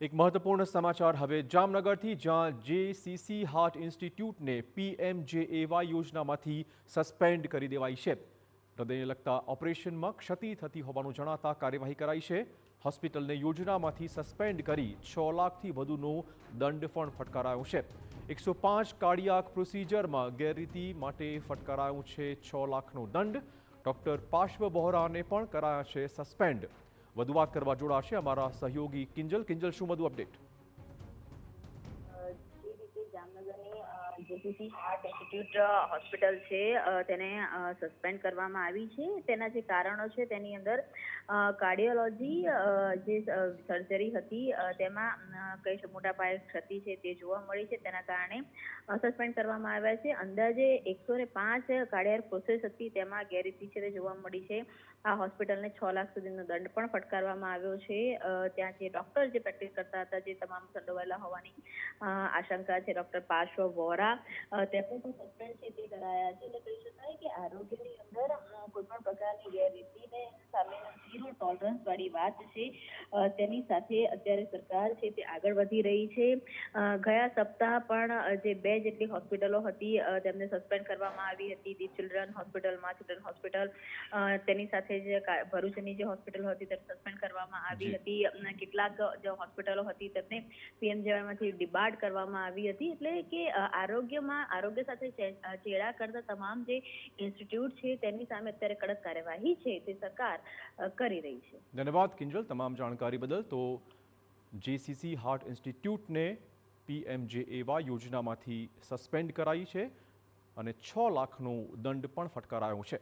એક મહત્વપૂર્ણ સમાચાર હવે જામનગરથી, જ્યાં જેસીસી હાર્ટ ઇન્સ્ટિટ્યૂટને પીએમજેએવાય યોજનામાંથી સસ્પેન્ડ કરી દેવાઈ છે। હૃદયને લગતા ઓપરેશનમાં ક્ષતિ થતી હોવાનું જણાતા કાર્યવાહી કરાઈ છે। હોસ્પિટલને યોજનામાંથી સસ્પેન્ડ કરી 6 લાખથી વધુનો દંડ પણ ફટકારાયો છે। 105 કાર્ડિયાક પ્રોસિજરમાં ગેરરીતિ માટે ફટકારાયો છે 6 લાખનો દંડ। ડોક્ટર પાર્શ્વ વોહરાને પણ કરાયા છે સસ્પેન્ડ। વધુ વાત કરવા જોડાશે અમારા સહયોગી કિંજલ। કિંજલ, શું વધુ અપડેટ? જામનગરની જેસીસી હાર્ટ ઇન્સ્ટિટ્યૂટ હોસ્પિટલ છે તેને સસ્પેન્ડ કરવામાં આવી છે। તેના જે કારણો છે તેની અંદર કાર્ડિયોલોજી જે સર્જરી હતી તેમાં કઈ મોટા પાયે ક્ષતિ છે તે જોવા મળી છે, તેના કારણે સસ્પેન્ડ કરવામાં આવ્યા છે। અંદાજે 105 કાર્ડિયાક પ્રોસેસ હતી તેમાં ગેરરીતિ છે તે જોવા મળી છે। આ હોસ્પિટલને 6 લાખ સુધીનો દંડ પણ ફટકારવામાં આવ્યો છે। ત્યાં જે ડોક્ટર જે પ્રેક્ટિસ કરતા હતા, જે તમામ સંડોવાયેલા હોવાની આશંકા છે, ડોક્ટર પાર્શ્વ વોરા તેમને પણ સસ્પેન્ડ છે તે કરાયા છે। એટલે કહી શકાય કે આરોગ્યની અંદર કોઈ પણ પ્રકારની ગેરરીતિને સામે ઝીરો ટોલરન્સ વાળી વાત છે। તેની સાથે અત્યારે સરકાર છે તે આગળ વધી રહી છે। ગયા સપ્તાહ પણ જે 2 જેટલી હોસ્પિટલો હતી તેમને સસ્પેન્ડ કરવામાં આવી હતી। ધી ચિલ્ડ્રન હોસ્પિટલ તેની સાથે જે ભરૂચની જે હોસ્પિટલ હતી તેને સસ્પેન્ડ કરવામાં આવી હતી। કેટલાક જે હોસ્પિટલો હતી તેમને પીએમજેવાયમાંથી ડિબાર્ડ કરવામાં આવી હતી। એટલે કે આરોગ્ય સાથે ચેડા કરતા તમામ જે ઇન્સ્ટિટ્યૂટ છે તેની સામે અત્યારે કડક કાર્યવાહી છે તે સરકાર કરી રહી છે। ધન્યવાદ કિંજલ તમામ જાણકારી બદલ। તો જેસીસી હાર્ટ ઇન્સ્ટિટ્યૂટને પીએમજેએવાય યોજનામાંથી સસ્પેન્ડ કરાઈ છે અને 6 લાખનો દંડ પણ ફટકારાયો છે।